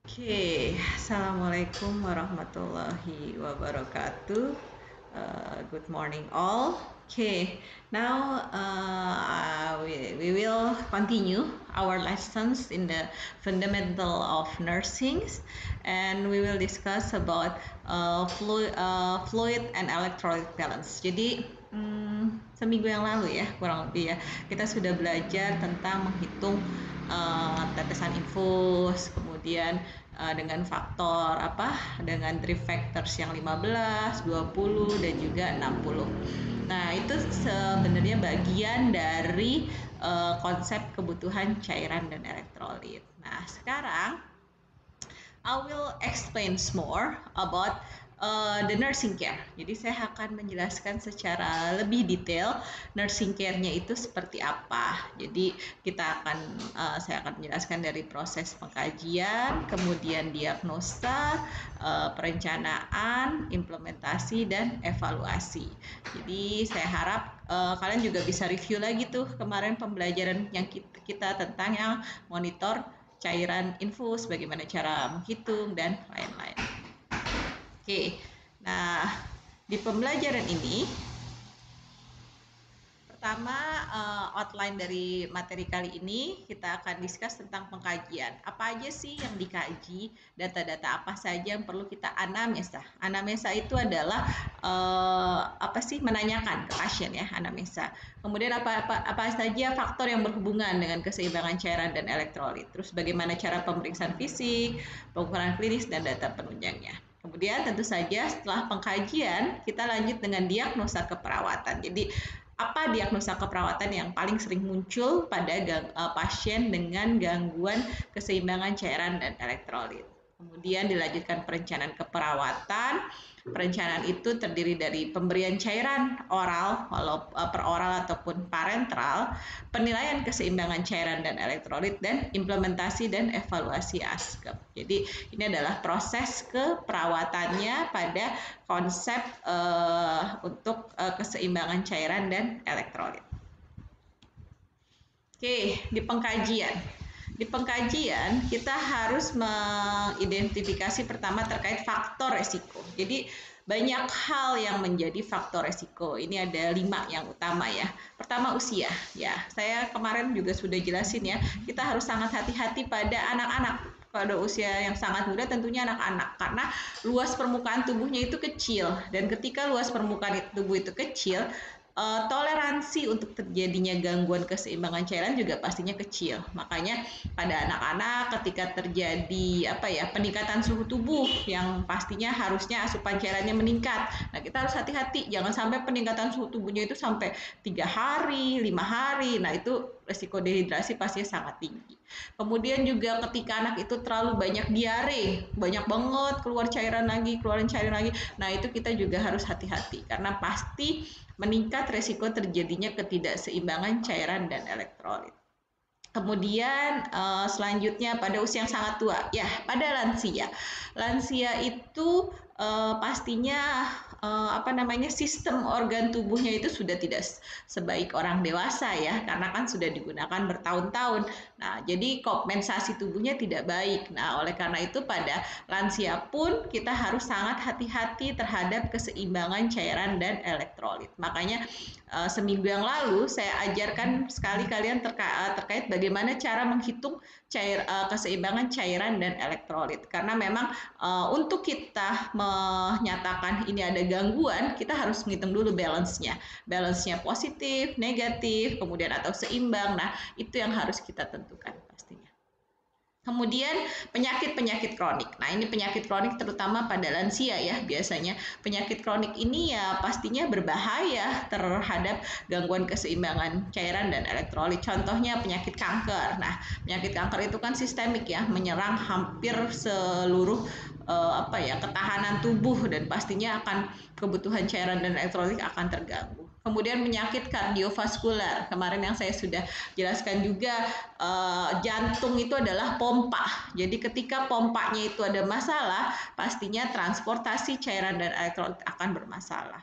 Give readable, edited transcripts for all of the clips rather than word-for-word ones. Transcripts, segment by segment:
Assalamualaikum warahmatullahi wabarakatuh. Good morning, all. Now we will continue our lessons in the fundamental of nursing, and we will discuss about fluid and electrolyte balance. Jadi seminggu yang lalu ya kurang lebih ya kita sudah belajar tentang menghitung tetesan infus, kemudian dengan faktor dengan drift factors yang 15, 20 dan juga 60. Nah, itu sebenarnya bagian dari konsep kebutuhan cairan dan elektrolit. Nah, sekarang I will explain more about the nursing care. Jadi saya akan menjelaskan secara lebih detail nursing care-nya itu seperti apa. Jadi saya akan menjelaskan dari proses pengkajian, kemudian diagnosa, perencanaan, implementasi dan evaluasi. Jadi saya harap kalian juga bisa review lagi tuh kemarin pembelajaran yang kita tentang yang monitor cairan infus, bagaimana cara menghitung, dan lain-lain. Nah di pembelajaran ini pertama outline dari materi kali ini kita akan discuss tentang pengkajian. Apa aja sih yang dikaji, data-data apa saja yang perlu kita anamnesa. Anamnesa itu adalah menanyakan ke pasien ya, anamnesa. Kemudian apa saja faktor yang berhubungan dengan keseimbangan cairan dan elektrolit. Terus bagaimana cara pemeriksaan fisik, pengukuran klinis dan data penunjangnya. Kemudian tentu saja setelah pengkajian kita lanjut dengan diagnosa keperawatan. Jadi apa diagnosa keperawatan yang paling sering muncul pada pasien dengan gangguan keseimbangan cairan dan elektrolit. Kemudian dilanjutkan perencanaan keperawatan. Perencanaan itu terdiri dari pemberian cairan oral, walau per oral ataupun parenteral, penilaian keseimbangan cairan dan elektrolit, dan implementasi dan evaluasi ASGAP. Jadi ini adalah proses keperawatannya pada konsep untuk keseimbangan cairan dan elektrolit. Di pengkajian. Di pengkajian kita harus mengidentifikasi pertama terkait faktor resiko. Jadi banyak hal yang menjadi faktor resiko. Ini ada 5 yang utama ya. Pertama usia. Ya, saya kemarin juga sudah jelasin ya. Kita harus sangat hati-hati pada anak-anak. Pada usia yang sangat muda tentunya anak-anak karena luas permukaan tubuhnya itu kecil dan ketika luas permukaan tubuh itu kecil toleransi untuk terjadinya gangguan keseimbangan cairan juga pastinya kecil. Makanya pada anak-anak ketika terjadi peningkatan suhu tubuh yang pastinya harusnya asupan cairannya meningkat. Nah, kita harus hati-hati jangan sampai peningkatan suhu tubuhnya itu sampai 3 hari, 5 hari. Nah, itu resiko dehidrasi pastinya sangat tinggi. Kemudian juga ketika anak itu terlalu banyak diare, banyak banget keluarin cairan lagi. Nah, itu kita juga harus hati-hati karena pasti meningkat resiko terjadinya ketidakseimbangan cairan dan elektrolit. Kemudian selanjutnya pada usia yang sangat tua, ya pada lansia. Lansia itu pastinya sistem organ tubuhnya itu sudah tidak sebaik orang dewasa ya, karena kan sudah digunakan bertahun-tahun. Nah, jadi kompensasi tubuhnya tidak baik. Nah, oleh karena itu pada lansia pun kita harus sangat hati-hati terhadap keseimbangan cairan dan elektrolit. Makanya seminggu yang lalu saya ajarkan sekali kalian terkait bagaimana cara menghitung keseimbangan cairan dan elektrolit. Karena memang untuk kita menyatakan ini ada gangguan, kita harus menghitung dulu balance-nya. Balance-nya positif, negatif, kemudian atau seimbang. Nah, itu yang harus kita tentukan pastinya. Kemudian penyakit-penyakit kronik. Nah, ini penyakit kronik terutama pada lansia ya biasanya. Penyakit kronik ini ya pastinya berbahaya terhadap gangguan keseimbangan cairan dan elektrolit. Contohnya penyakit kanker. Nah, penyakit kanker itu kan sistemik ya, menyerang hampir seluruh ketahanan tubuh dan pastinya akan kebutuhan cairan dan elektrolit akan terganggu. Kemudian penyakit kardiovaskular. Kemarin yang saya sudah jelaskan juga jantung itu adalah pompa. Jadi ketika pompanya itu ada masalah, pastinya transportasi cairan dan elektrolit akan bermasalah.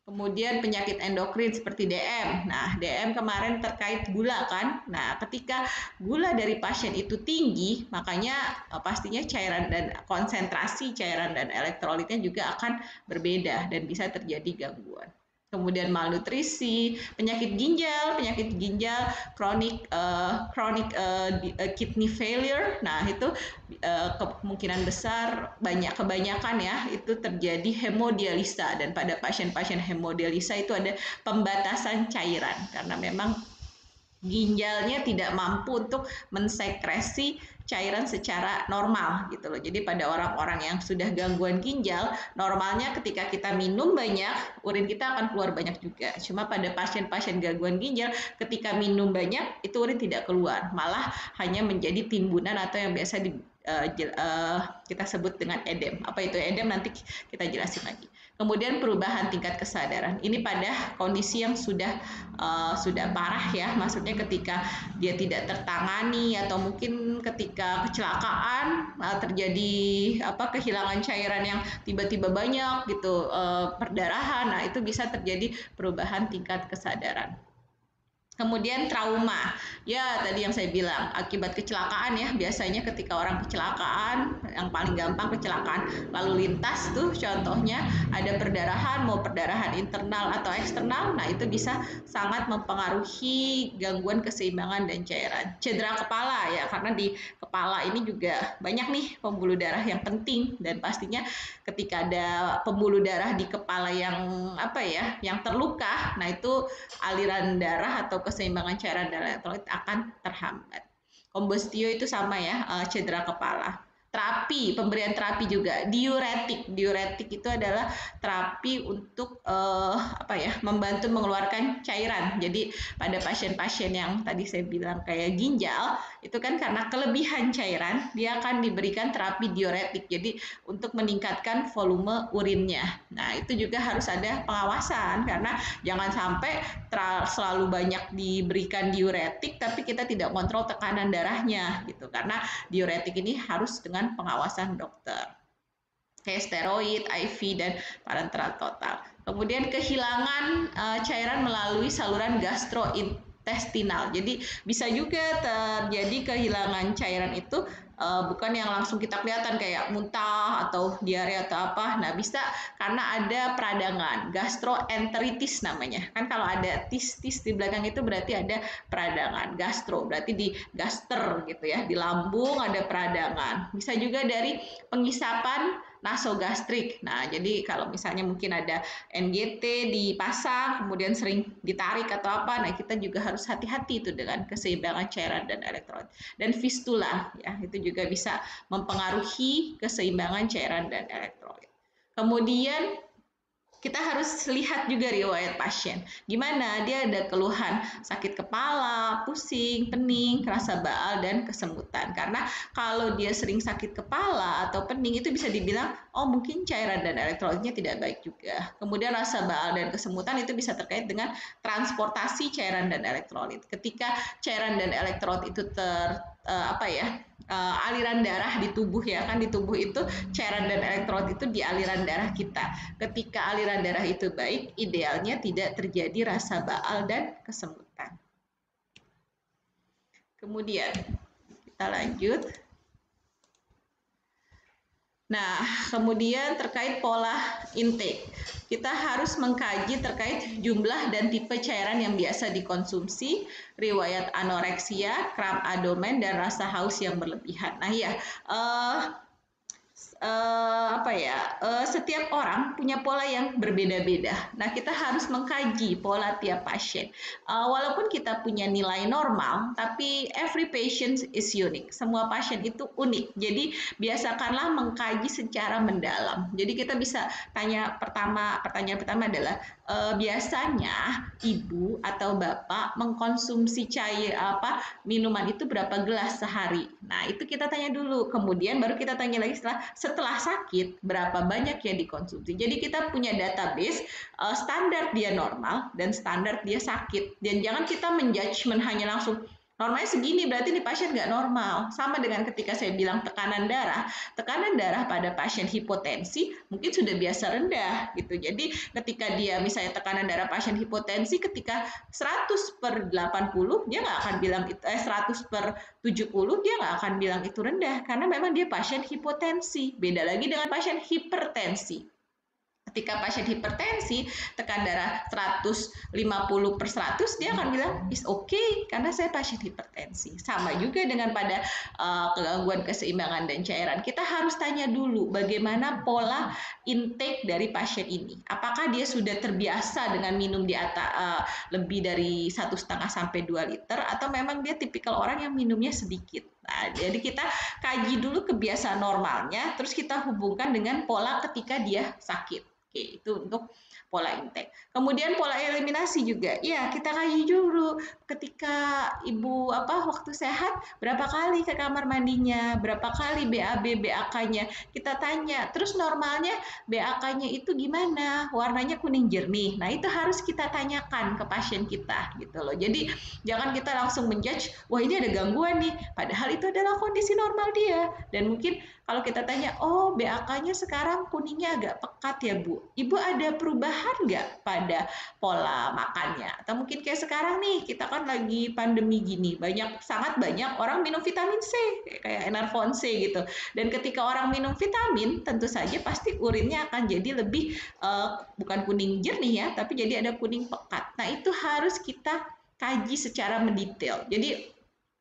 Kemudian penyakit endokrin seperti DM. Nah, DM kemarin terkait gula kan. Nah, ketika gula dari pasien itu tinggi, makanya pastinya cairan dan konsentrasi cairan dan elektrolitnya juga akan berbeda dan bisa terjadi gangguan. Kemudian malnutrisi, penyakit ginjal, chronic kidney failure. Nah, itu kemungkinan besar kebanyakan ya itu terjadi hemodialisa, dan pada pasien-pasien hemodialisa itu ada pembatasan cairan karena memang ginjalnya tidak mampu untuk mensekresi cairan secara normal gitu loh. Jadi pada orang-orang yang sudah gangguan ginjal, normalnya ketika kita minum banyak, urin kita akan keluar banyak juga. Cuma pada pasien-pasien gangguan ginjal, ketika minum banyak, itu urin tidak keluar, malah hanya menjadi timbunan atau yang biasa kita sebut dengan edem. Apa itu edem? Nanti kita jelasin lagi. Kemudian perubahan tingkat kesadaran. Ini pada kondisi yang sudah parah ya, maksudnya ketika dia tidak tertangani atau mungkin ketika kecelakaan terjadi kehilangan cairan yang tiba-tiba banyak gitu, perdarahan. Nah, itu bisa terjadi perubahan tingkat kesadaran. Kemudian trauma, ya tadi yang saya bilang akibat kecelakaan ya, biasanya ketika orang kecelakaan, yang paling gampang kecelakaan lalu lintas tuh contohnya ada perdarahan, mau perdarahan internal atau eksternal, nah itu bisa sangat mempengaruhi gangguan keseimbangan dan cairan. Cedera kepala ya, karena di kepala ini juga banyak nih pembuluh darah yang penting, dan pastinya ketika ada pembuluh darah di kepala yang terluka, nah itu aliran darah atau keseimbangan cairan dan elektrolit akan terhambat. Kombustio itu sama ya, cedera kepala. Pemberian terapi juga, diuretik itu adalah terapi untuk membantu mengeluarkan cairan. Jadi pada pasien-pasien yang tadi saya bilang kayak ginjal, itu kan karena kelebihan cairan, dia akan diberikan terapi diuretik. Jadi untuk meningkatkan volume urinnya. Nah, itu juga harus ada pengawasan karena jangan sampai selalu banyak diberikan diuretik tapi kita tidak kontrol tekanan darahnya gitu, karena diuretik ini harus dengan pengawasan dokter kayak steroid, IV, dan parenteral total. Kemudian kehilangan cairan melalui saluran gastrointestinal. Jadi bisa juga terjadi kehilangan cairan itu bukan yang langsung kita kelihatan kayak muntah atau diare atau apa. Nah, bisa karena ada peradangan, gastroenteritis namanya. Kan kalau ada tis di belakang itu berarti ada peradangan. Gastro berarti di gaster gitu ya, di lambung ada peradangan. Bisa juga dari pengisapan nasogastrik. Nah, jadi kalau misalnya mungkin ada NGT dipasang, kemudian sering ditarik atau apa, nah kita juga harus hati-hati itu dengan keseimbangan cairan dan elektrolit. Dan fistula, ya itu juga bisa mempengaruhi keseimbangan cairan dan elektrolit. Kemudian kita harus lihat juga riwayat pasien. Gimana dia ada keluhan sakit kepala, pusing, pening, rasa baal, dan kesemutan. Karena kalau dia sering sakit kepala atau pening itu bisa dibilang, oh mungkin cairan dan elektrolitnya tidak baik juga. Kemudian rasa baal dan kesemutan itu bisa terkait dengan transportasi cairan dan elektrolit. Ketika cairan dan elektrolit itu aliran darah di tubuh ya kan, di tubuh itu cairan dan elektrolit itu di aliran darah kita. Ketika aliran darah itu baik, idealnya tidak terjadi rasa baal dan kesemutan. Kemudian kita lanjut. Nah, kemudian terkait pola intake, kita harus mengkaji terkait jumlah dan tipe cairan yang biasa dikonsumsi, riwayat anoreksia, kram abdomen, dan rasa haus yang berlebihan. Nah ya, setiap orang punya pola yang berbeda-beda. Nah, kita harus mengkaji pola tiap pasien. Walaupun kita punya nilai normal, tapi every patient is unique. Semua pasien itu unik. Jadi, biasakanlah mengkaji secara mendalam. Jadi, kita bisa pertanyaan pertama adalah, biasanya ibu atau bapak mengkonsumsi minuman itu berapa gelas sehari? Nah, itu kita tanya dulu. Kemudian baru kita tanya lagi setelah sakit berapa banyak yang dikonsumsi. Jadi kita punya database standar dia normal dan standar dia sakit. Dan jangan kita menjudgment hanya langsung Normalnya segini, berarti nih pasien nggak normal. Sama dengan ketika saya bilang tekanan darah pada pasien hipotensi mungkin sudah biasa rendah gitu. Jadi ketika dia misalnya tekanan darah pasien hipotensi ketika 100/80 dia nggak akan bilang 100/70 dia nggak akan bilang itu rendah karena memang dia pasien hipotensi. Beda lagi dengan pasien hipertensi. Ketika pasien hipertensi, tekan darah 150/100, dia akan bilang, is okay, karena saya pasien hipertensi. Sama juga dengan pada gangguan keseimbangan dan cairan. Kita harus tanya dulu bagaimana pola intake dari pasien ini. Apakah dia sudah terbiasa dengan minum di atas lebih dari 1,5 sampai 2 liter, atau memang dia tipikal orang yang minumnya sedikit. Nah, jadi kita kaji dulu kebiasaan normalnya, terus kita hubungkan dengan pola ketika dia sakit. Oke, itu untuk pola intake. Kemudian pola eliminasi juga. Ya, kita kaji dulu ketika ibu waktu sehat berapa kali ke kamar mandinya, berapa kali BAB, BAK-nya. Kita tanya. Terus normalnya BAK-nya itu gimana? Warnanya kuning jernih. Nah, itu harus kita tanyakan ke pasien kita gitu loh. Jadi jangan kita langsung menjudge, wah ini ada gangguan nih. Padahal itu adalah kondisi normal dia. Dan mungkin kalau kita tanya, oh BAK-nya sekarang kuningnya agak pekat ya Bu. Ibu ada perubahan nggak pada pola makannya? Atau mungkin kayak sekarang nih, kita kan lagi pandemi gini, sangat banyak orang minum vitamin C, kayak Enervon C gitu. Dan ketika orang minum vitamin, tentu saja pasti urinnya akan jadi lebih, bukan kuning jernih ya, tapi jadi ada kuning pekat. Nah itu harus kita kaji secara mendetail. Jadi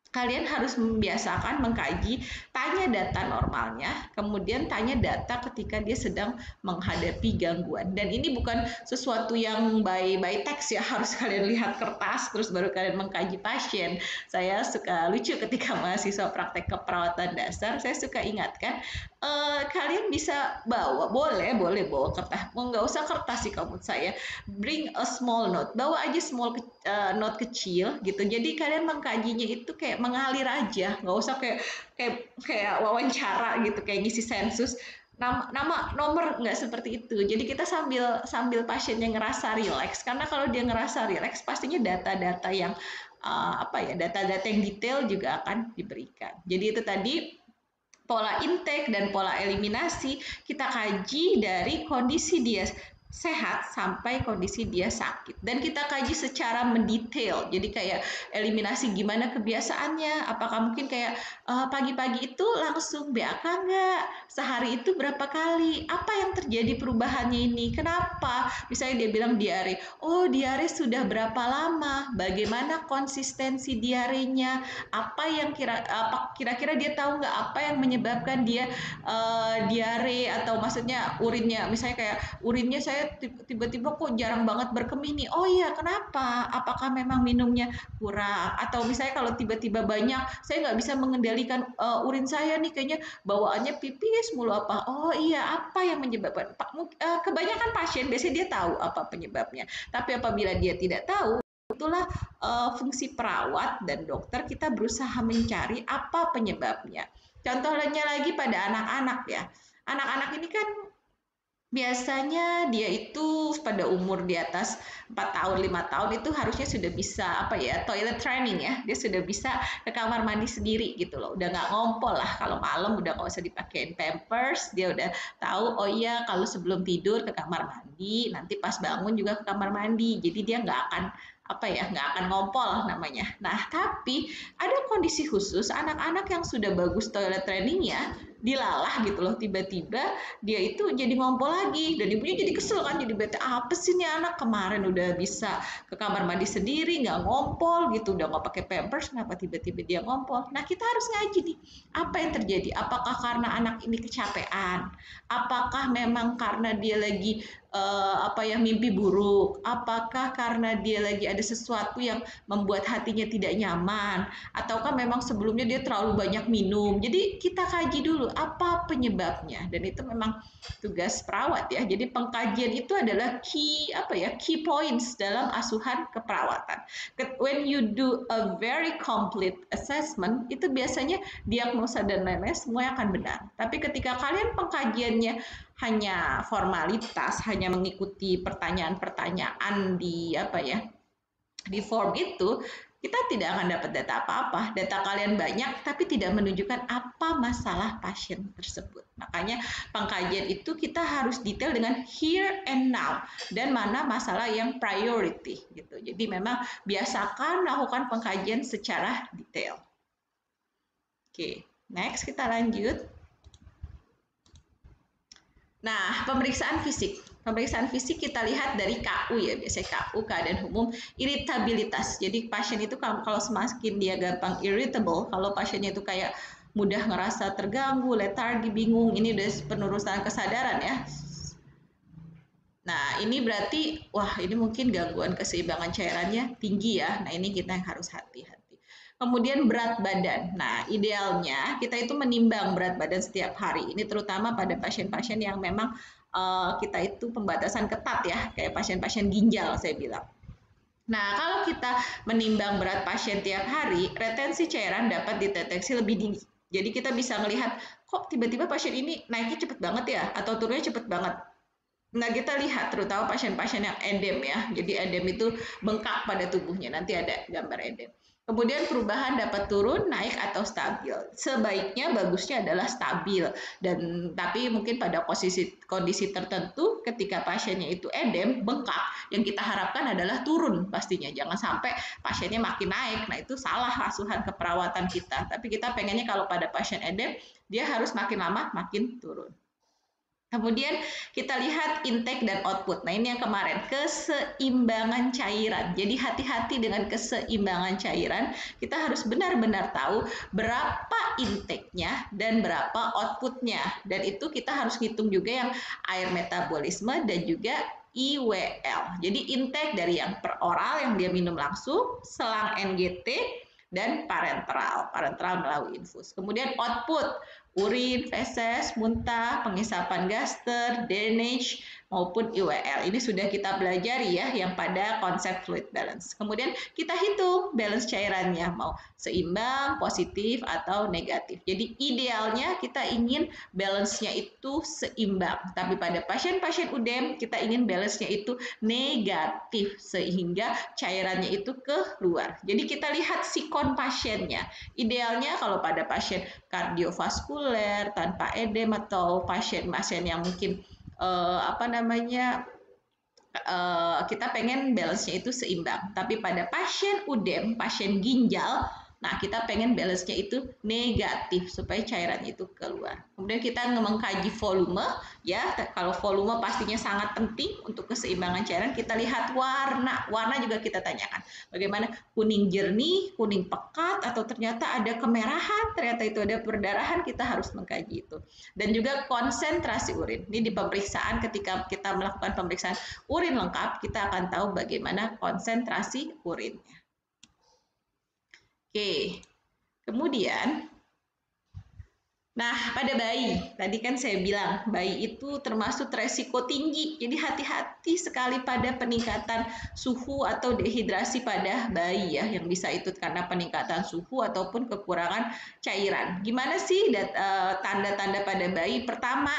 kalian harus membiasakan mengkaji, tanya data normalnya, kemudian tanya data ketika dia sedang menghadapi gangguan. Dan ini bukan sesuatu yang by text ya, harus kalian lihat kertas terus baru kalian mengkaji pasien. Saya suka lucu ketika mahasiswa praktek keperawatan dasar, saya suka ingatkan, kalian bisa boleh bawa kertas, nggak usah kertas sih kalau menurut saya, bring a small note, bawa aja small note kecil gitu. Jadi kalian mengkajinya itu kayak mengalir aja, nggak usah kayak wawancara gitu, kayak ngisi sensus. Nomor nggak seperti itu. Jadi kita sambil pasiennya ngerasa rileks, karena kalau dia ngerasa rileks pastinya data-data yang data-data yang detail juga akan diberikan. Jadi itu tadi pola intake dan pola eliminasi kita kaji dari kondisi dia sehat sampai kondisi dia sakit, dan kita kaji secara mendetail. Jadi kayak eliminasi gimana kebiasaannya, apakah mungkin kayak pagi-pagi itu langsung BAK nggak, sehari itu berapa kali, apa yang terjadi perubahannya ini, kenapa, misalnya dia bilang diare, oh diare sudah berapa lama, bagaimana konsistensi diarenya, apa yang kira-kira dia tahu nggak apa yang menyebabkan dia diare, atau maksudnya urinnya, misalnya kayak urinnya saya tiba-tiba kok jarang banget berkemih nih. Oh iya, kenapa? Apakah memang minumnya kurang? Atau misalnya kalau tiba-tiba banyak, saya nggak bisa mengendalikan urin saya nih, kayaknya bawaannya pipis mulu apa? Oh iya, apa yang menyebabkan? Kebanyakan pasien biasanya dia tahu apa penyebabnya. Tapi apabila dia tidak tahu, itulah fungsi perawat dan dokter, kita berusaha mencari apa penyebabnya. Contohnya lagi pada anak-anak ya. Anak-anak ini kan biasanya dia itu pada umur di atas 4 tahun, 5 tahun itu harusnya sudah bisa toilet training ya. Dia sudah bisa ke kamar mandi sendiri gitu loh. Udah nggak ngompol lah, kalau malam udah nggak usah dipakein pampers, dia udah tahu oh iya kalau sebelum tidur ke kamar mandi, nanti pas bangun juga ke kamar mandi. Jadi dia nggak akan nggak akan ngompol namanya. Nah, tapi ada kondisi khusus anak-anak yang sudah bagus toilet trainingnya, dilalah gitu loh, tiba-tiba dia itu jadi ngompol lagi, dan ibunya jadi kesel kan, jadi bete, apa sih nih anak, kemarin udah bisa ke kamar mandi sendiri nggak ngompol gitu, udah nggak pakai pampers, kenapa tiba-tiba dia ngompol. Nah kita harus ngaji nih, apa yang terjadi, apakah karena anak ini kecapean, apakah memang karena dia lagi mimpi buruk, apakah karena dia lagi ada sesuatu yang membuat hatinya tidak nyaman, ataukah memang sebelumnya dia terlalu banyak minum. Jadi kita kaji dulu apa penyebabnya, dan itu memang tugas perawat ya. Jadi pengkajian itu adalah key points dalam asuhan keperawatan. When you do a very complete assessment, itu biasanya diagnosa dan lain-lain semua akan benar. Tapi ketika kalian pengkajiannya hanya formalitas, hanya mengikuti pertanyaan-pertanyaan di form itu, kita tidak akan dapat data apa-apa. Data kalian banyak, tapi tidak menunjukkan apa masalah pasien tersebut. Makanya pengkajian itu kita harus detail dengan here and now dan mana masalah yang priority gitu. Jadi memang biasakan melakukan pengkajian secara detail. Oke, next kita lanjut. Nah, pemeriksaan fisik. Pemeriksaan fisik kita lihat dari KU ya, biasanya KU keadaan umum, iritabilitas. Jadi pasien itu kalau semakin dia gampang irritable, kalau pasiennya itu kayak mudah ngerasa terganggu, letargi, bingung, ini udah penurunan kesadaran ya. Nah, ini berarti wah ini mungkin gangguan keseimbangan cairannya tinggi ya. Nah, ini kita yang harus hati-hati. Kemudian berat badan. Nah, idealnya kita itu menimbang berat badan setiap hari. Ini terutama pada pasien-pasien yang memang kita itu pembatasan ketat ya, kayak pasien-pasien ginjal saya bilang. Nah, kalau kita menimbang berat pasien tiap hari, retensi cairan dapat dideteksi lebih tinggi. Jadi kita bisa melihat kok tiba-tiba pasien ini naiknya cepet banget ya, atau turunnya cepet banget. Nah, kita lihat terutama pasien-pasien yang edem ya. Jadi edem itu bengkak pada tubuhnya. Nanti ada gambar edem. Kemudian perubahan dapat turun, naik atau stabil. Sebaiknya bagusnya adalah stabil dan tapi mungkin pada kondisi tertentu ketika pasiennya itu edem, bengkak, yang kita harapkan adalah turun pastinya. Jangan sampai pasiennya makin naik. Nah, itu salah asuhan keperawatan kita. Tapi kita pengennya kalau pada pasien edem dia harus makin lama makin turun. Kemudian kita lihat intake dan output. Nah, ini yang kemarin, keseimbangan cairan. Jadi hati-hati dengan keseimbangan cairan. Kita harus benar-benar tahu berapa intake-nya dan berapa output-nya. Dan itu kita harus hitung juga yang air metabolisme dan juga IWL. Jadi intake dari yang per oral yang dia minum langsung, selang NGT, dan parenteral melalui infus. Kemudian output, urin, feses, muntah, pengisapan gaster, drainage, maupun IWL. Ini sudah kita pelajari ya, yang pada konsep fluid balance. Kemudian kita hitung balance cairannya, mau seimbang, positif, atau negatif. Jadi idealnya kita ingin balance-nya itu seimbang. Tapi pada pasien-pasien UDEM, kita ingin balance-nya itu negatif, sehingga cairannya itu keluar. Jadi kita lihat sikon pasiennya. Idealnya kalau pada pasien kardiovaskuler, tanpa edem, atau pasien-pasien yang mungkin kita pengen balance-nya itu seimbang. Tapi pada pasien UDEM, pasien ginjal, nah kita pengen balance-nya itu negatif supaya cairannya itu keluar. Kemudian kita mengkaji volume ya. Kalau volume pastinya sangat penting untuk keseimbangan cairan. Kita lihat warna. Warna juga kita tanyakan. Bagaimana kuning jernih, kuning pekat, atau ternyata ada kemerahan, ternyata itu ada perdarahan, kita harus mengkaji itu. Dan juga konsentrasi urin. Ini di pemeriksaan ketika kita melakukan pemeriksaan urin lengkap, kita akan tahu bagaimana konsentrasi urinnya. Oke, kemudian, nah pada bayi, tadi kan saya bilang bayi itu termasuk resiko tinggi, jadi hati-hati sekali pada peningkatan suhu atau dehidrasi pada bayi ya, yang bisa itu karena peningkatan suhu ataupun kekurangan cairan. Gimana sih tanda-tanda pada bayi? Pertama,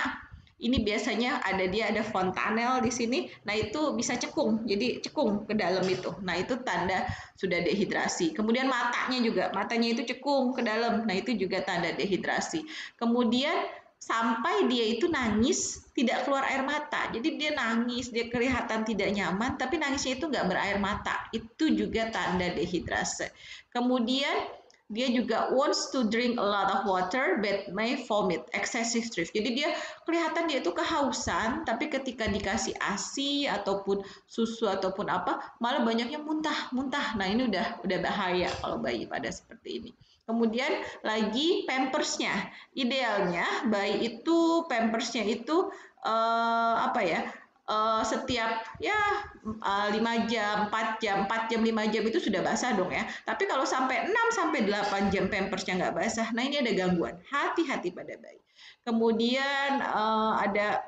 ini biasanya ada fontanel di sini. Nah, itu bisa cekung. Jadi cekung ke dalam itu. Nah, itu tanda sudah dehidrasi. Kemudian matanya itu cekung ke dalam. Nah, itu juga tanda dehidrasi. Kemudian sampai dia itu nangis tidak keluar air mata. Jadi dia nangis, dia kelihatan tidak nyaman, tapi nangisnya itu nggak berair mata. Itu juga tanda dehidrasi. Kemudian dia juga wants to drink a lot of water but may vomit, excessive thirst. Jadi dia kelihatan dia itu kehausan, tapi ketika dikasih ASI ataupun susu ataupun apa, malah banyaknya muntah. Nah, ini udah bahaya kalau bayi pada seperti ini. Kemudian lagi pampersnya. Idealnya bayi itu pampersnya itu setiap 5 jam, 4 jam, 5 jam itu sudah basah dong ya. Tapi kalau sampai 6-8 jam pampersnya nggak basah, nah ini ada gangguan. Hati-hati pada bayi. Kemudian ada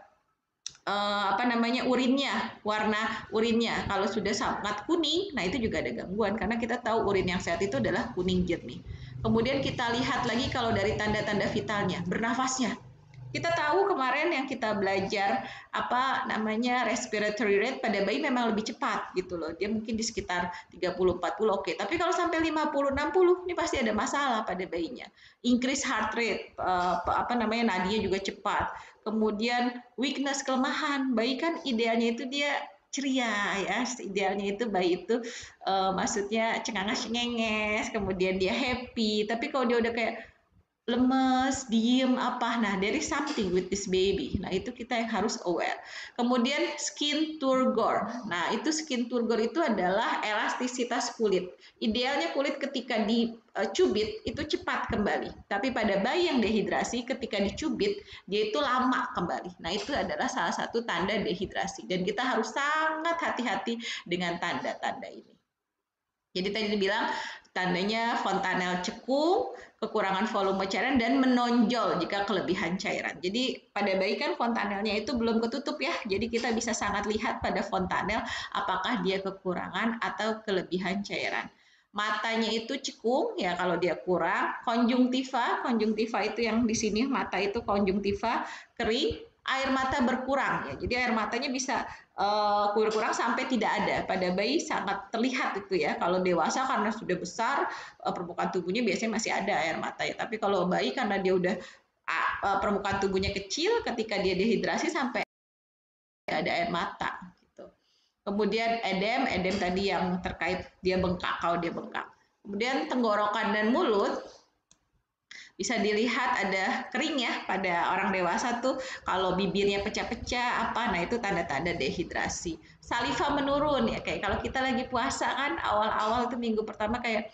urinnya, warna urinnya. Kalau sudah sangat kuning, nah itu juga ada gangguan karena kita tahu urin yang sehat itu adalah kuning jernih. Kemudian kita lihat lagi kalau dari tanda-tanda vitalnya, bernafasnya. Kita tahu kemarin yang kita belajar apa namanya respiratory rate pada bayi memang lebih cepat gitu loh. Dia mungkin di sekitar 30-40 oke. Tapi kalau sampai 50-60 ini pasti ada masalah pada bayinya. Increase heart rate, apa namanya nadinya juga cepat. Kemudian weakness, kelemahan. Bayi kan idealnya itu dia ceria ya, idealnya itu bayi itu maksudnya cengangas-cengenges, kemudian dia happy. Tapi kalau dia udah kayak lemes, diem apa. Nah, there is something with this baby. Nah, itu kita yang harus aware. Kemudian skin turgor. Nah, itu skin turgor itu adalah elastisitas kulit. Idealnya kulit ketika dicubit itu cepat kembali. Tapi pada bayi yang dehidrasi ketika dicubit dia itu lama kembali. Nah, itu adalah salah satu tanda dehidrasi dan kita harus sangat hati-hati dengan tanda-tanda ini. Jadi tadi dibilang tandanya fontanel cekung, kekurangan volume cairan, dan menonjol jika kelebihan cairan. Jadi pada bayi kan fontanelnya itu belum ketutup ya, jadi kita bisa sangat lihat pada fontanel apakah dia kekurangan atau kelebihan cairan. Matanya itu cekung ya kalau dia kurang, konjungtiva itu yang di sini mata itu konjungtiva kering, air mata berkurang ya. Jadi air matanya bisa kurang sampai tidak ada. Pada bayi sangat terlihat itu ya. Kalau dewasa karena sudah besar permukaan tubuhnya biasanya masih ada air mata ya. Tapi kalau bayi karena dia udah permukaan tubuhnya kecil, ketika dia dehidrasi sampai ada air mata gitu. Kemudian edem tadi yang terkait dia bengkak kalau dia bengkak. Kemudian tenggorokan dan mulut bisa dilihat ada kering ya pada orang dewasa tuh kalau bibirnya pecah-pecah apa, nah itu tanda-tanda dehidrasi. Saliva menurun ya, kayak kalau kita lagi puasa kan awal-awal tuh minggu pertama kayak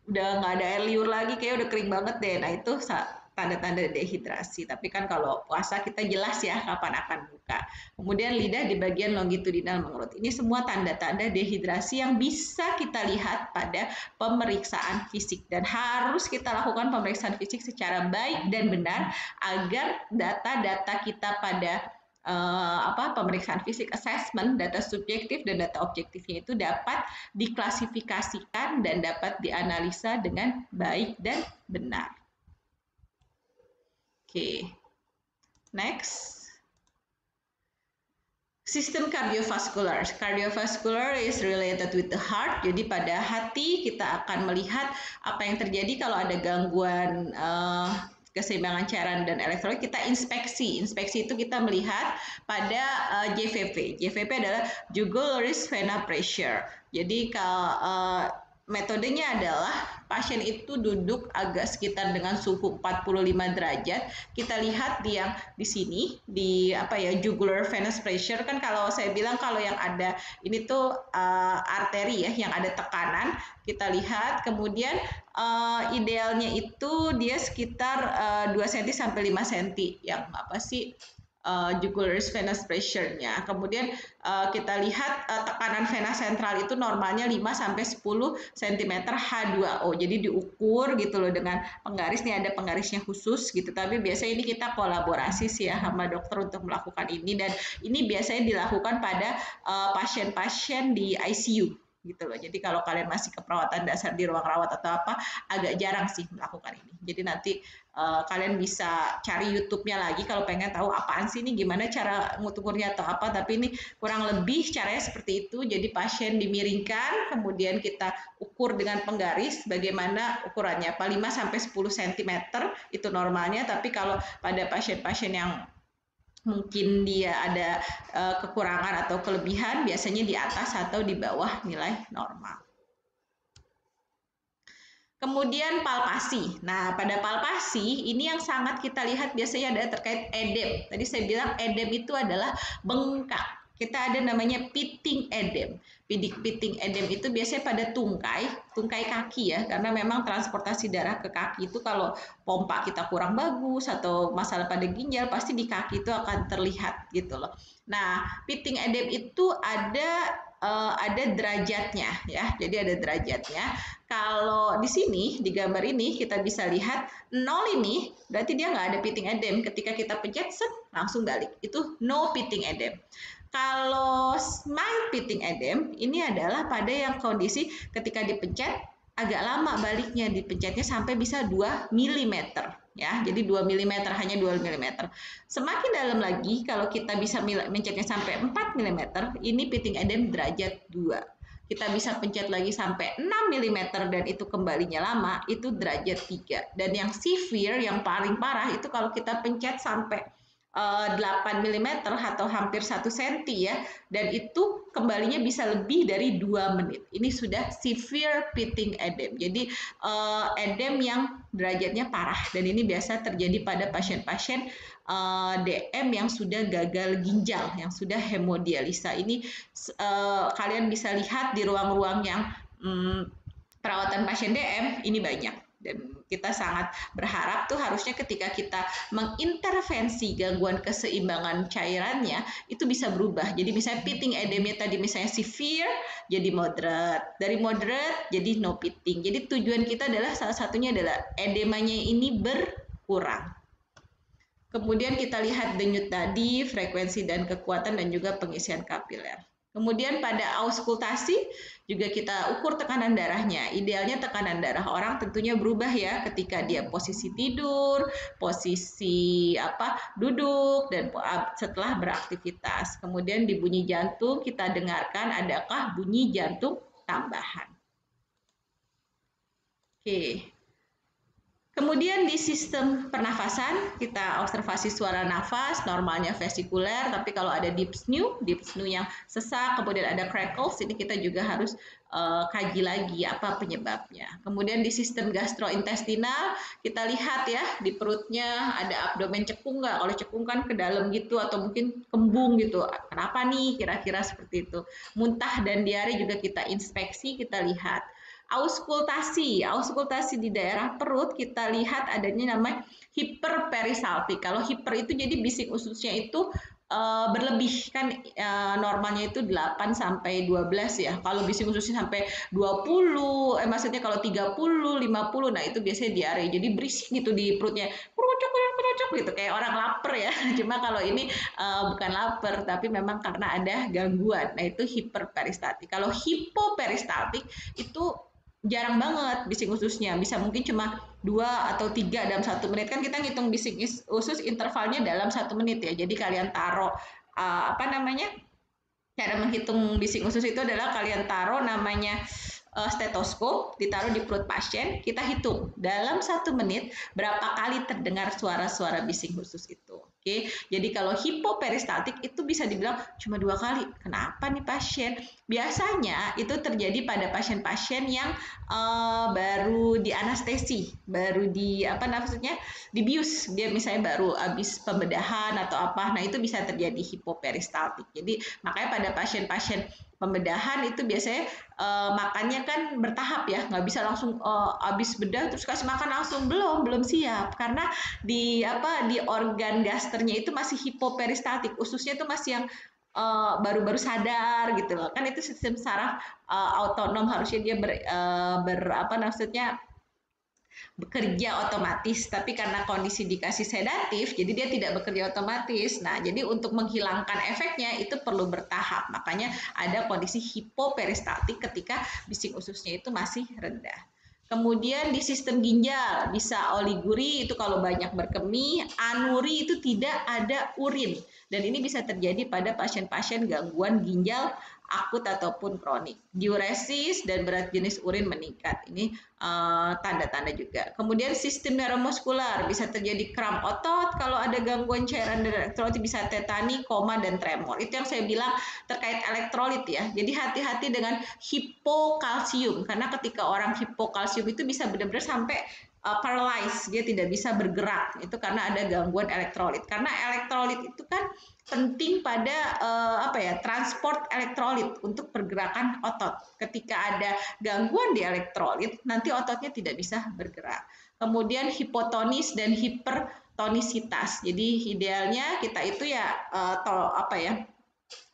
udah nggak ada air liur lagi, kayak udah kering banget deh. Nah itu tanda-tanda dehidrasi. Tapi kan kalau puasa kita jelas ya kapan akan buka. Kemudian lidah di bagian longitudinal mengerut. Ini semua tanda-tanda dehidrasi yang bisa kita lihat pada pemeriksaan fisik dan harus kita lakukan pemeriksaan fisik secara baik dan benar agar data-data kita pada pemeriksaan fisik assessment, data subjektif dan data objektifnya itu dapat diklasifikasikan dan dapat dianalisa dengan baik dan benar. Oke, next. Sistem kardiovaskular. Kardiovaskular is related with the heart. Jadi pada hati kita akan melihat apa yang terjadi kalau ada gangguan keseimbangan cairan dan elektrolit. Kita inspeksi. Inspeksi itu kita melihat pada JVP. JVP adalah Jugular Vena Pressure. Jadi kalau metodenya adalah pasien itu duduk agak sekitar dengan suhu 45 derajat. Kita lihat yang di sini di jugular venous pressure kan, kalau saya bilang kalau yang ada ini tuh arteri ya yang ada tekanan. Kita lihat kemudian idealnya itu dia sekitar 2 cm sampai 5 cm yang jugular venous pressure-nya. Kemudian kita lihat tekanan vena sentral itu normalnya 5 sampai 10 cm H2O. Jadi diukur gitu loh dengan penggaris, nih ada penggarisnya khusus gitu. Tapi biasanya ini kita kolaborasi sih ya sama dokter untuk melakukan ini, dan ini biasanya dilakukan pada pasien-pasien di ICU gitu loh. Jadi kalau kalian masih keperawatan dasar di ruang rawat atau apa, agak jarang sih melakukan ini. Jadi nanti kalian bisa cari YouTube-nya lagi kalau pengen tahu apaan sih ini, gimana cara ngukurnya atau apa. Tapi ini kurang lebih caranya seperti itu. Jadi pasien dimiringkan, kemudian kita ukur dengan penggaris bagaimana ukurannya, 5 sampai 10 cm itu normalnya. Tapi kalau pada pasien-pasien yang mungkin dia ada kekurangan atau kelebihan, biasanya di atas atau di bawah nilai normal. Kemudian palpasi. Nah, pada palpasi ini yang sangat kita lihat biasanya ada terkait edem. Tadi saya bilang edem itu adalah bengkak. Kita ada namanya pitting edem. Pitting edem itu biasanya pada tungkai kaki ya, karena memang transportasi darah ke kaki itu kalau pompa kita kurang bagus atau masalah pada ginjal, pasti di kaki itu akan terlihat gitu loh. Nah, pitting edem itu ada derajatnya ya. Jadi ada derajatnya. Kalau di sini di gambar ini kita bisa lihat 0 ini berarti dia nggak ada pitting edem. Ketika kita pencet set langsung balik. Itu no pitting edem. Kalau mild pitting edem ini adalah pada yang kondisi ketika dipencet agak lama baliknya, dipencetnya sampai bisa 2 mm. ya. Jadi 2 mm, hanya 2 mm. Semakin dalam lagi, kalau kita bisa mencetnya sampai 4 mm, ini pitting edem derajat 2. Kita bisa pencet lagi sampai 6 mm dan itu kembalinya lama, itu derajat 3. Dan yang severe, yang paling parah itu kalau kita pencet sampai 8 mm atau hampir 1 cm ya, dan itu kembalinya bisa lebih dari 2 menit. Ini sudah severe pitting edem. Jadi edem yang derajatnya parah, dan ini biasa terjadi pada pasien-pasien DM yang sudah gagal ginjal, yang sudah hemodialisa. Ini kalian bisa lihat di ruang-ruang yang perawatan pasien DM ini banyak. Dan kita sangat berharap tuh harusnya ketika kita mengintervensi gangguan keseimbangan cairannya itu bisa berubah. Jadi misalnya pitting edemnya tadi misalnya severe jadi moderate, dari moderate jadi no pitting. Jadi tujuan kita adalah salah satunya adalah edemanya ini berkurang. Kemudian kita lihat denyut nadi, frekuensi dan kekuatan, dan juga pengisian kapiler. Kemudian pada auskultasi juga kita ukur tekanan darahnya. Idealnya tekanan darah orang tentunya berubah ya ketika dia posisi tidur, posisi duduk, dan setelah beraktivitas. Kemudian di bunyi jantung kita dengarkan adakah bunyi jantung tambahan. Oke. Kemudian di sistem pernafasan kita observasi suara nafas, normalnya vesikuler, tapi kalau ada dyspnea yang sesak, kemudian ada crackles, ini kita juga harus kaji lagi apa penyebabnya. Kemudian di sistem gastrointestinal kita lihat ya di perutnya ada abdomen cekung nggak? Kalau cekung kan ke dalam gitu atau mungkin kembung gitu. Kenapa nih? Kira-kira seperti itu. Muntah dan diare juga kita inspeksi, kita lihat. Auskultasi di daerah perut kita lihat adanya namanya hiperperistaltik. Kalau hiper itu jadi bising ususnya itu berlebih kan, normalnya itu 8 sampai 12 ya. Kalau bising ususnya sampai 20, maksudnya kalau 30, 50, nah itu biasanya diare. Jadi berisik gitu di perutnya. Kerucuk gitu kayak orang lapar ya. Cuma kalau ini bukan lapar tapi memang karena ada gangguan. Nah, itu hiperperistaltik. Kalau hipoperistaltik itu jarang banget bising ususnya, bisa mungkin cuma 2 atau 3 dalam 1 menit. Kan kita ngitung bising usus intervalnya dalam 1 menit ya. Jadi kalian taruh cara menghitung bising usus itu adalah kalian taruh namanya stetoskop, ditaruh di perut pasien, kita hitung dalam 1 menit berapa kali terdengar suara-suara bising usus itu. Oke, jadi kalau hipoperistaltik itu bisa dibilang cuma 2 kali. Kenapa nih pasien? Biasanya itu terjadi pada pasien-pasien yang baru di anestesi, baru dibius. Dia misalnya baru habis pembedahan atau apa. Nah, itu bisa terjadi hipoperistaltik. Jadi makanya pada pasien-pasien pembedahan itu biasanya makannya kan bertahap ya, nggak bisa langsung habis bedah terus kasih makan langsung, belum siap karena di organ gasternya itu masih hipoperistaltik, ususnya itu masih yang baru-baru sadar gitu loh. Kan itu sistem saraf autonom, harusnya dia bekerja otomatis, tapi karena kondisi dikasih sedatif, jadi dia tidak bekerja otomatis. Nah, jadi untuk menghilangkan efeknya itu perlu bertahap. Makanya ada kondisi hipoperistaltik ketika bising ususnya itu masih rendah. Kemudian di sistem ginjal bisa oliguri, itu kalau banyak berkemih, anuri itu tidak ada urin. Dan ini bisa terjadi pada pasien-pasien gangguan ginjal akut ataupun kronik. Diuresis dan berat jenis urin meningkat. Ini tanda-tanda juga. Kemudian sistem neuromuskular bisa terjadi kram otot, kalau ada gangguan cairan dan elektrolit bisa tetani, koma, dan tremor. Itu yang saya bilang terkait elektrolit ya. Jadi hati-hati dengan hipokalsium, karena ketika orang hipokalsium itu bisa benar-benar sampai paralyzed, dia tidak bisa bergerak. Itu karena ada gangguan elektrolit. Karena elektrolit itu kan penting pada transport elektrolit untuk pergerakan otot. Ketika ada gangguan di elektrolit, nanti ototnya tidak bisa bergerak. Kemudian hipotonis dan hipertonisitas. Jadi idealnya kita itu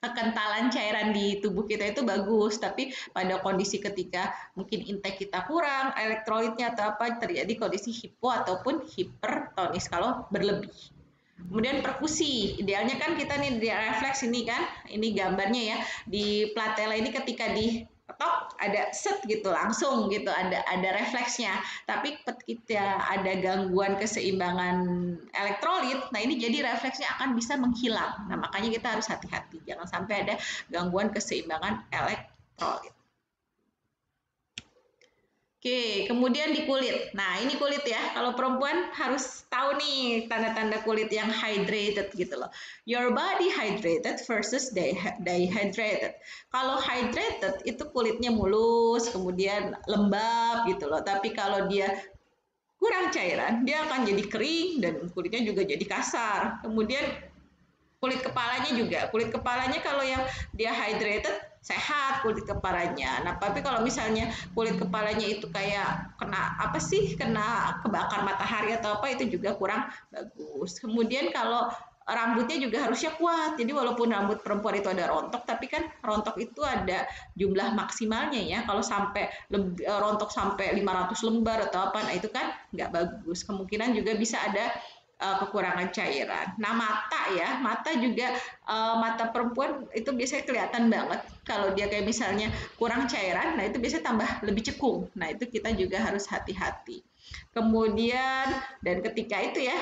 kekentalan cairan di tubuh kita itu bagus, tapi pada kondisi ketika mungkin intake kita kurang, elektrolitnya atau terjadi kondisi hipo ataupun hipertonis kalau berlebih. Kemudian perkusi, idealnya kan kita nih di refleks ini kan, ini gambarnya ya, di patella ini ketika di ketok ada set gitu langsung gitu ada refleksnya. Tapi ketika ada gangguan keseimbangan elektrolit, nah ini jadi refleksnya akan bisa menghilang. Nah makanya kita harus hati-hati jangan sampai ada gangguan keseimbangan elektrolit. Oke, kemudian di kulit. Nah, ini kulit ya. Kalau perempuan harus tahu nih tanda-tanda kulit yang hydrated gitu loh. Your body hydrated versus dehydrated. Kalau hydrated itu kulitnya mulus, kemudian lembab gitu loh. Tapi kalau dia kurang cairan, dia akan jadi kering dan kulitnya juga jadi kasar. Kemudian kulit kepalanya juga. Kulit kepalanya kalau yang dia hydrated sehat kulit kepalanya. Nah, tapi kalau misalnya kulit kepalanya itu kayak kena apa sih? Kena kebakar matahari atau apa itu juga kurang bagus. Kemudian kalau rambutnya juga harusnya kuat. Jadi walaupun rambut perempuan itu ada rontok, tapi kan rontok itu ada jumlah maksimalnya ya. Kalau sampai rontok sampai 500 lembar atau apa, nah itu kan nggak bagus. Kemungkinan juga bisa ada kekurangan cairan. Nah mata juga mata perempuan itu biasanya kelihatan banget kalau dia kayak misalnya kurang cairan, nah itu biasanya tambah lebih cekung. Nah itu kita juga harus hati-hati. Kemudian dan ketika itu ya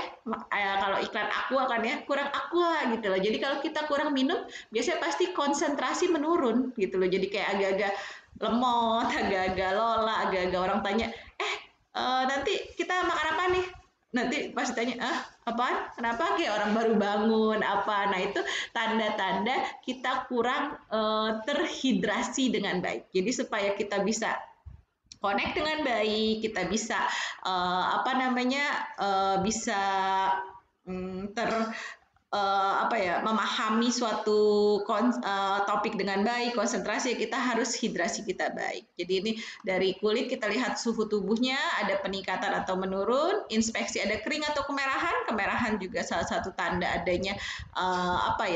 kalau iklan aqua kan ya kurang aqua gitu loh. Jadi kalau kita kurang minum biasanya pasti konsentrasi menurun gitu loh. Jadi kayak agak-agak lemot, agak-agak lola, agak-agak orang tanya, nanti kita makan apa nih? Nanti pas ditanya, apaan? Kenapa kayak orang baru bangun apa? Nah itu tanda-tanda kita kurang terhidrasi dengan baik. Jadi supaya kita bisa connect dengan baik, kita bisa bisa memahami suatu topik dengan baik, konsentrasi, kita harus hidrasi kita baik. Jadi ini dari kulit kita lihat suhu tubuhnya ada peningkatan atau menurun, inspeksi ada kering atau kemerahan juga salah satu tanda adanya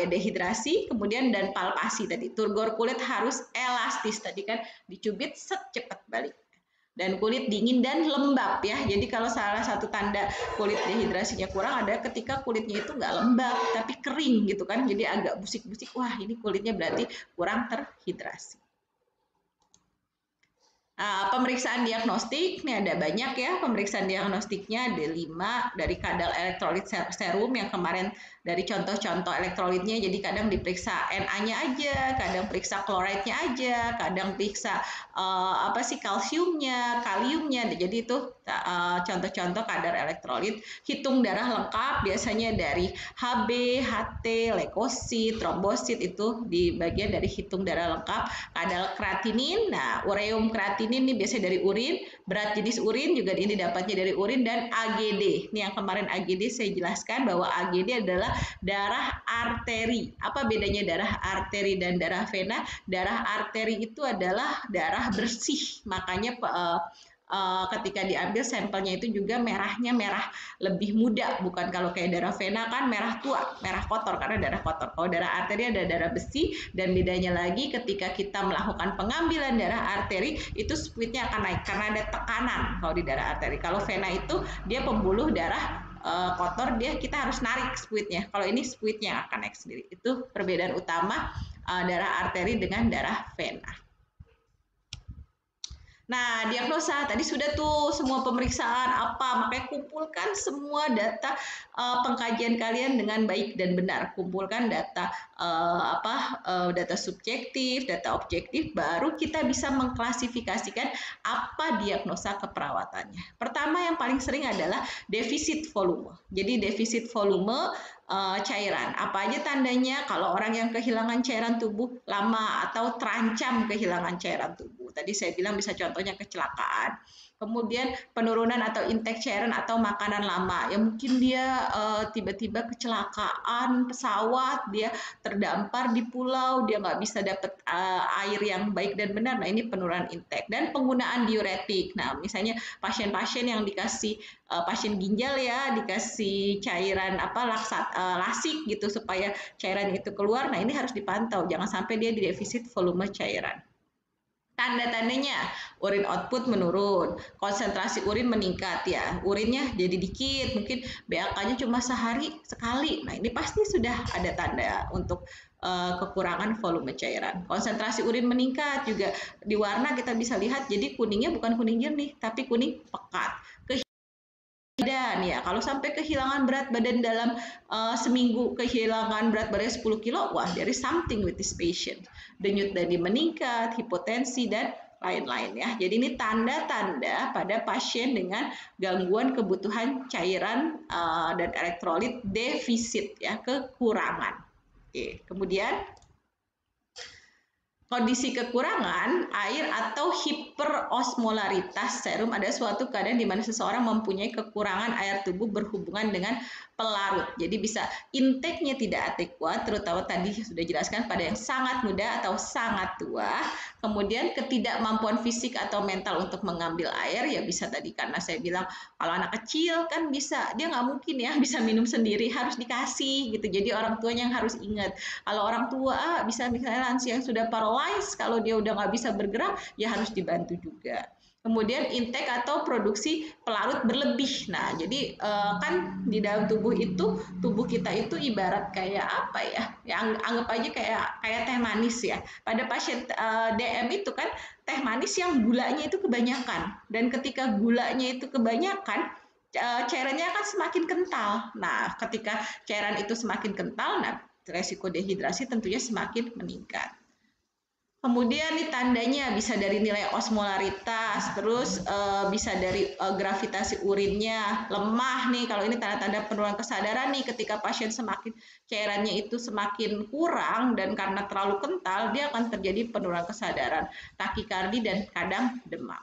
dehidrasi, kemudian dan palpasi tadi. Turgor kulit harus elastis tadi kan dicubit set cepat balik. Dan kulit dingin dan lembab ya. Jadi kalau salah satu tanda kulit dehidrasinya kurang ada ketika kulitnya itu nggak lembab tapi kering gitu kan. Jadi agak busik-busik. Wah ini kulitnya berarti kurang terhidrasi. Pemeriksaan diagnostik, ini ada banyak ya pemeriksaan diagnostiknya, ada 5 dari kadar elektrolit serum yang kemarin dari contoh-contoh elektrolitnya, jadi kadang diperiksa Na-nya aja, kadang periksa kloridnya aja, kadang periksa kalsiumnya, kaliumnya, jadi itu contoh-contoh kadar elektrolit. Hitung darah lengkap biasanya dari Hb, Ht, leukosit, trombosit itu di bagian dari hitung darah lengkap. Kadar kreatinin, nah ureum kreatinin ini biasanya dari urin, berat jenis urin juga ini dapatnya dari urin, dan AGD. Ini yang kemarin AGD saya jelaskan bahwa AGD adalah darah arteri. Apa bedanya darah arteri dan darah vena? Darah arteri itu adalah darah bersih, makanya ketika diambil sampelnya itu juga merahnya merah lebih muda, bukan kalau kayak darah vena kan merah tua, merah kotor karena darah kotor. Kalau darah arteri ada darah besi, dan bedanya lagi ketika kita melakukan pengambilan darah arteri itu speednya akan naik karena ada tekanan kalau di darah arteri. Kalau vena itu dia pembuluh darah kotor, dia kita harus narik speednya. Kalau ini speednya akan naik sendiri. Itu perbedaan utama darah arteri dengan darah vena. Nah, diagnosa tadi sudah tuh semua pemeriksaan apa, makanya kumpulkan semua data pengkajian kalian dengan baik dan benar. Kumpulkan data data subjektif, data objektif, baru kita bisa mengklasifikasikan apa diagnosa keperawatannya. Pertama yang paling sering adalah defisit volume. Jadi defisit volume cairan. Apa aja tandanya kalau orang yang kehilangan cairan tubuh lama atau terancam kehilangan cairan tubuh. Tadi saya bilang bisa contohnya kecelakaan. Kemudian penurunan atau intake cairan atau makanan lama. Ya mungkin dia tiba-tiba kecelakaan pesawat, dia terdampar di pulau, dia nggak bisa dapat air yang baik dan benar. Nah ini penurunan intake. Dan penggunaan diuretik. Nah misalnya pasien-pasien yang dikasih pasien ginjal ya dikasih cairan lasik gitu supaya cairan itu keluar. Nah ini harus dipantau, jangan sampai dia di defisit volume cairan. Tanda-tandanya, urin output menurun, konsentrasi urin meningkat ya, urinnya jadi dikit, mungkin BAK-nya cuma sehari sekali. Nah, ini pasti sudah ada tanda untuk kekurangan volume cairan. Konsentrasi urin meningkat juga di warna kita bisa lihat, jadi kuningnya bukan kuning jernih, tapi kuning pekat. Dan ya, kalau sampai kehilangan berat badan dalam seminggu, kehilangan berat badan 10 kilo, wah, there is something with this patient. Denyut nadi meningkat, hipotensi, dan lain-lain ya. Jadi ini tanda-tanda pada pasien dengan gangguan kebutuhan cairan dan elektrolit defisit ya, kekurangan. Oke, kemudian kondisi kekurangan air atau hiperosmolaritas serum adalah suatu keadaan di mana seseorang mempunyai kekurangan air tubuh berhubungan dengan pelarut. Jadi bisa intake-nya tidak adekuat, terutama tadi sudah jelaskan pada yang sangat muda atau sangat tua. Kemudian ketidakmampuan fisik atau mental untuk mengambil air, ya bisa tadi karena saya bilang kalau anak kecil kan bisa, dia nggak mungkin ya bisa minum sendiri, harus dikasih gitu. Jadi orang tuanya yang harus ingat. Kalau orang tua bisa misalnya lansia yang sudah paralyzed, kalau dia udah nggak bisa bergerak, ya harus dibantu juga. Kemudian intake atau produksi pelarut berlebih. Nah, jadi kan di dalam tubuh itu, tubuh kita itu ibarat kayak apa ya? Ya anggap aja kayak teh manis ya. Pada pasien DM itu kan teh manis yang gulanya itu kebanyakan. Dan ketika gulanya itu kebanyakan, cairannya akan semakin kental. Nah, ketika cairan itu semakin kental, nah resiko dehidrasi tentunya semakin meningkat. Kemudian nih tandanya bisa dari nilai osmolaritas, terus bisa dari gravitasi urinnya lemah nih. Kalau ini tanda-tanda penurunan kesadaran nih, ketika pasien semakin cairannya itu semakin kurang dan karena terlalu kental, dia akan terjadi penurunan kesadaran, takikardi dan kadang demam.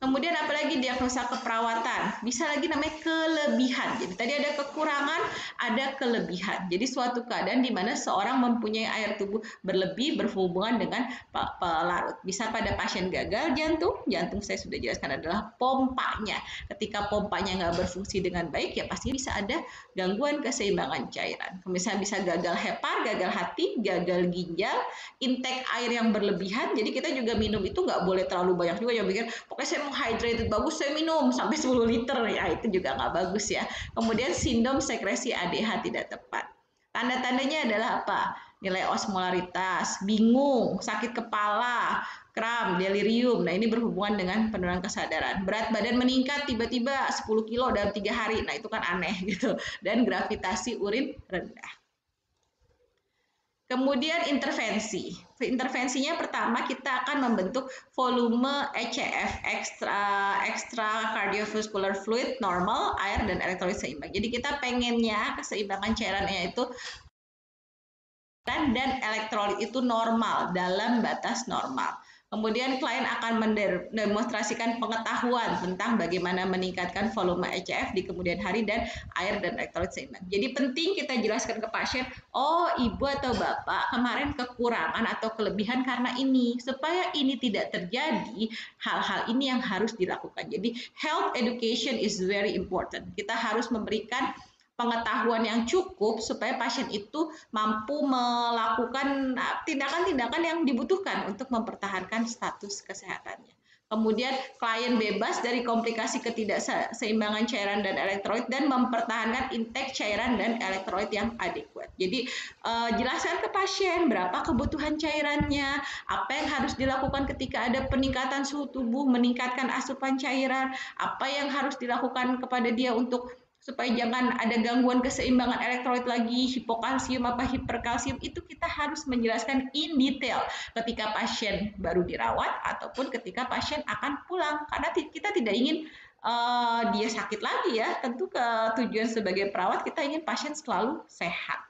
Kemudian apalagi diagnosa keperawatan, bisa lagi namanya kelebihan. Jadi tadi ada kekurangan, ada kelebihan. Jadi suatu keadaan di mana seorang mempunyai air tubuh berlebih berhubungan dengan pelarut. Bisa pada pasien gagal jantung, jantung saya sudah jelaskan adalah pompanya. Ketika pompanya nggak berfungsi dengan baik, ya pasti bisa ada gangguan keseimbangan cairan. Misalnya bisa gagal hepar, gagal hati, gagal ginjal, intake air yang berlebihan. Jadi kita juga minum itu nggak boleh terlalu banyak juga. Yang pikir, pokoknya saya mau hydrated bagus, saya minum sampai 10 liter. Ya itu juga nggak bagus ya. Kemudian sindrom sekresi ADH tidak tepat. Tanda-tandanya adalah apa? Nilai osmolaritas, bingung, sakit kepala, kram, delirium. Nah, ini berhubungan dengan penurunan kesadaran. Berat badan meningkat tiba-tiba 10 kilo dalam 3 hari. Nah, itu kan aneh gitu. Dan gravitasi urin rendah. Kemudian intervensi. Intervensinya pertama kita akan membentuk volume ECF extra cardiovascular fluid normal, air dan elektrolit seimbang. Jadi kita pengennya keseimbangan cairannya itu dan elektrolit itu normal dalam batas normal. Kemudian klien akan mendemonstrasikan pengetahuan tentang bagaimana meningkatkan volume ECF di kemudian hari dan air dan elektrolit seimbang. Jadi penting kita jelaskan ke pasien, oh ibu atau bapak kemarin kekurangan atau kelebihan karena ini. Supaya ini tidak terjadi, hal-hal ini yang harus dilakukan. Jadi health education is very important. Kita harus memberikan pengetahuan yang cukup supaya pasien itu mampu melakukan tindakan-tindakan yang dibutuhkan untuk mempertahankan status kesehatannya. Kemudian klien bebas dari komplikasi ketidakseimbangan cairan dan elektrolit dan mempertahankan intake cairan dan elektrolit yang adekuat. Jadi jelaskan ke pasien berapa kebutuhan cairannya, apa yang harus dilakukan ketika ada peningkatan suhu tubuh, meningkatkan asupan cairan, apa yang harus dilakukan kepada dia untuk supaya jangan ada gangguan keseimbangan elektrolit lagi, hipokalsium apa hiperkalsium, itu kita harus menjelaskan in detail ketika pasien baru dirawat ataupun ketika pasien akan pulang, karena kita tidak ingin dia sakit lagi ya. Tentu tujuan sebagai perawat kita ingin pasien selalu sehat.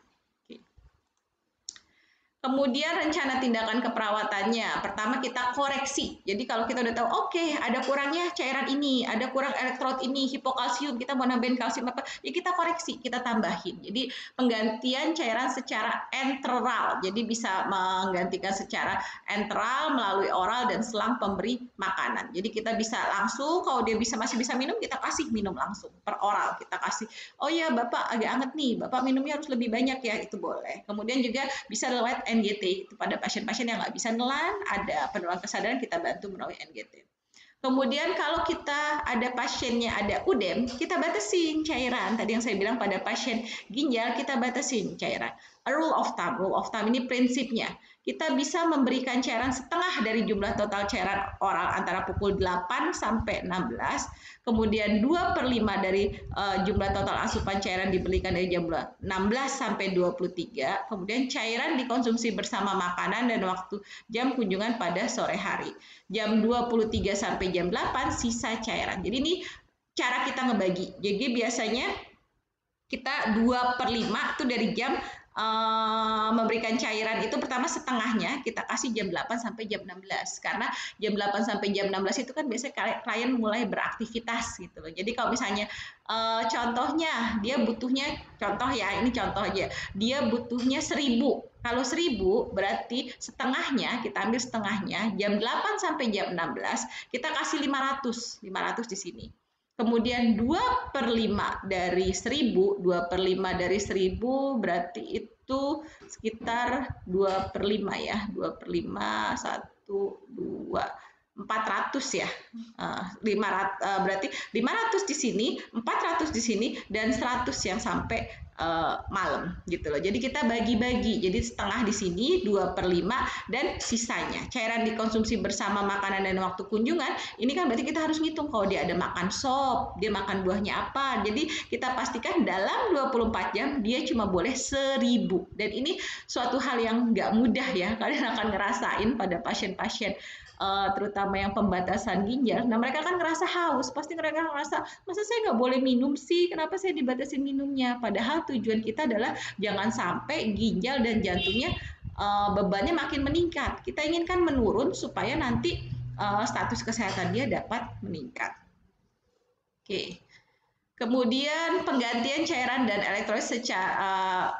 Kemudian rencana tindakan keperawatannya, pertama kita koreksi. Jadi kalau kita udah tahu, oke, ada kurangnya cairan ini, ada kurang elektrolit ini, hipokalsium, kita mau nambahin kalsium apa, ya kita koreksi, kita tambahin. Jadi penggantian cairan secara enteral, jadi bisa menggantikan secara enteral melalui oral dan selang pemberi makanan. Jadi kita bisa langsung, kalau dia masih bisa minum, kita kasih minum langsung per oral, kita kasih. Oh ya, Bapak agak anget nih, Bapak minumnya harus lebih banyak ya, itu boleh. Kemudian juga bisa lewat NGT. Itu pada pasien-pasien yang nggak bisa nelan, ada penurunan kesadaran, kita bantu melalui NGT. Kemudian kalau kita ada pasiennya ada UDEM, kita batasin cairan. Tadi yang saya bilang pada pasien ginjal, kita batasin cairan. A rule of thumb ini prinsipnya. Kita bisa memberikan cairan setengah dari jumlah total cairan oral antara pukul 8 sampai 16. Kemudian 2/5 dari jumlah total asupan cairan diberikan dari jam 16 sampai 23. Kemudian cairan dikonsumsi bersama makanan dan waktu jam kunjungan pada sore hari. Jam 23 sampai jam 8 sisa cairan. Jadi ini cara kita ngebagi. Jadi biasanya kita 2/5 itu dari jam memberikan cairan itu pertama setengahnya kita kasih jam 8 sampai jam 16 karena jam 8 sampai jam 16 itu kan biasanya klien mulai beraktivitas gitu loh. Jadi kalau misalnya contohnya dia butuhnya contoh aja dia butuhnya 1000. Kalau 1000 berarti setengahnya kita ambil setengahnya jam 8 sampai jam 16 kita kasih 500 di sini. Kemudian 2/5 dari 1000, 2/5 dari 1000 berarti itu sekitar 2/5 ya, 2/5, 1, 2, 400 ya. 500, berarti 500 di sini, 400 di sini, dan 100 yang sampai malam gitu loh. Jadi kita bagi-bagi. Jadi setengah di sini, 2/5 dan sisanya. Cairan dikonsumsi bersama makanan dan waktu kunjungan. Ini kan berarti kita harus ngitung kalau dia ada makan sop, dia makan buahnya apa. Jadi kita pastikan dalam 24 jam dia cuma boleh 1000. Dan ini suatu hal yang nggak mudah ya. Kalian akan ngerasain pada pasien-pasien terutama yang pembatasan ginjal. Nah mereka kan ngerasa haus, pasti mereka ngerasa masa saya nggak boleh minum sih, kenapa saya dibatasin minumnya? Padahal tujuan kita adalah jangan sampai ginjal dan jantungnya bebannya makin meningkat. Kita inginkan menurun supaya nanti status kesehatan dia dapat meningkat. Oke. Kemudian penggantian cairan dan elektrolit secara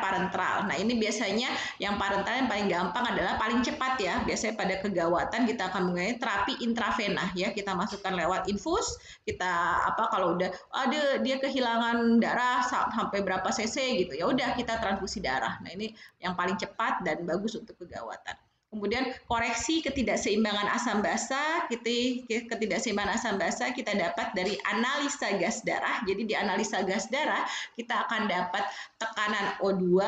parenteral. Nah ini biasanya yang parenteral yang paling gampang adalah paling cepat ya. Biasanya pada kegawatan kita akan menggunakan terapi intravena ya. Kita masukkan lewat infus. Kita kalau udah ada dia kehilangan darah sampai berapa cc gitu ya udah kita transfusi darah. Nah ini yang paling cepat dan bagus untuk kegawatan. Kemudian koreksi ketidakseimbangan asam basa, ketidakseimbangan asam basa kita dapat dari analisa gas darah. Jadi di analisa gas darah kita akan dapat tekanan O2,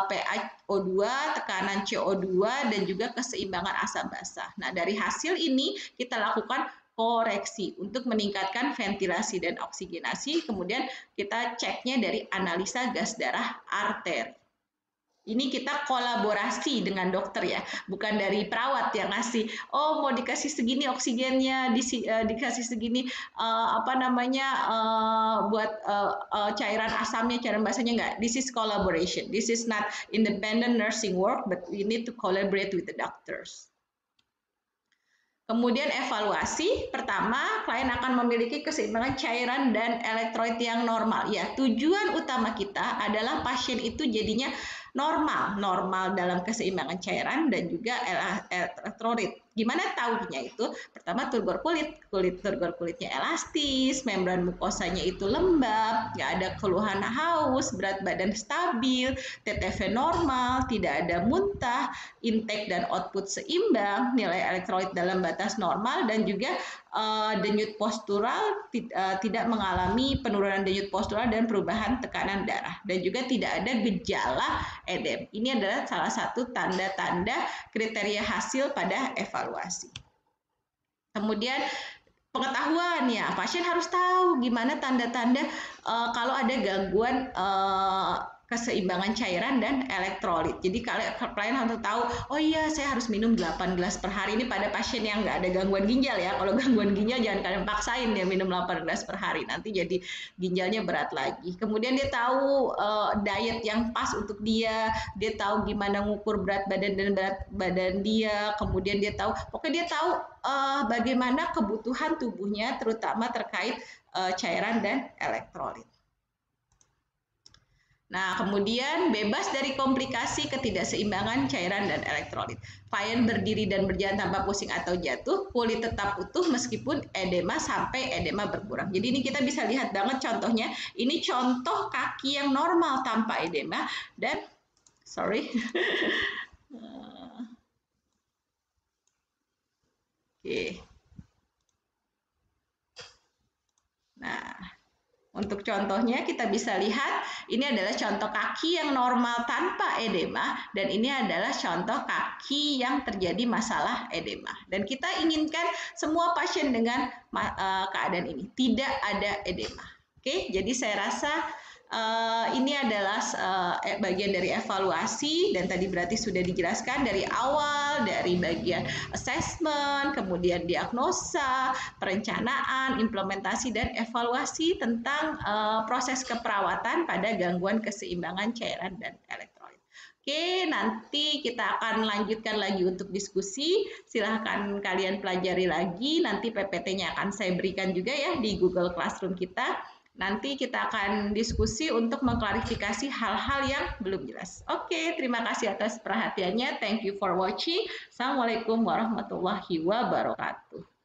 pH O2, tekanan CO2 dan juga keseimbangan asam basa. Nah dari hasil ini kita lakukan koreksi untuk meningkatkan ventilasi dan oksigenasi. Kemudian kita ceknya dari analisa gas darah arteri. Ini kita kolaborasi dengan dokter ya, bukan dari perawat yang ngasih, oh mau dikasih segini oksigennya, dikasih segini buat cairan asamnya, cairan basahnya enggak. This is collaboration. This is not independent nursing work, but we need to collaborate with the doctors. Kemudian evaluasi, pertama klien akan memiliki keseimbangan cairan dan elektrolit yang normal. Ya, tujuan utama kita adalah pasien itu jadinya normal dalam keseimbangan cairan dan juga elektrolit. Gimana tahunya itu? Pertama turgor turgor kulitnya elastis, membran mukosanya itu lembab, nggak ada keluhan haus, berat badan stabil, TTV normal, tidak ada muntah, intake dan output seimbang, nilai elektrolit dalam batas normal dan juga denyut postural tidak mengalami penurunan denyut postural dan perubahan tekanan darah dan juga tidak ada gejala edem. Ini adalah salah satu tanda-tanda kriteria hasil pada evaluasi. Kemudian pengetahuan ya, pasien harus tahu gimana tanda-tanda kalau ada gangguan keseimbangan cairan dan elektrolit. Jadi klien harus tahu, oh iya saya harus minum 8 gelas per hari. Ini pada pasien yang nggak ada gangguan ginjal ya. Kalau gangguan ginjal jangan kalian paksain dia minum 8 gelas per hari. Nanti jadi ginjalnya berat lagi. Kemudian dia tahu diet yang pas untuk dia tahu gimana ngukur berat badan dan berat badan dia. Kemudian dia tahu, pokoknya dia tahu bagaimana kebutuhan tubuhnya terutama terkait cairan dan elektrolit. Nah, kemudian bebas dari komplikasi ketidakseimbangan cairan dan elektrolit. Klien berdiri dan berjalan tanpa pusing atau jatuh, kulit tetap utuh meskipun edema sampai edema berkurang. Jadi ini kita bisa lihat banget contohnya. Ini contoh kaki yang normal tanpa edema dan Sorry. Oke. Nah, untuk contohnya kita bisa lihat ini adalah contoh kaki yang normal tanpa edema dan ini adalah contoh kaki yang terjadi masalah edema. Dan kita inginkan semua pasien dengan keadaan ini tidak ada edema. Oke, jadi saya rasa ini adalah bagian dari evaluasi dan tadi berarti sudah dijelaskan dari awal, dari bagian assessment, kemudian diagnosa, perencanaan, implementasi, dan evaluasi tentang proses keperawatan pada gangguan keseimbangan cairan dan elektrolit. Oke, nanti kita akan lanjutkan lagi untuk diskusi. Silahkan kalian pelajari lagi, nanti PPT-nya akan saya berikan juga ya di Google Classroom kita. Nanti kita akan diskusi untuk mengklarifikasi hal-hal yang belum jelas. Oke, terima kasih atas perhatiannya. Thank you for watching. Assalamualaikum warahmatullahi wabarakatuh.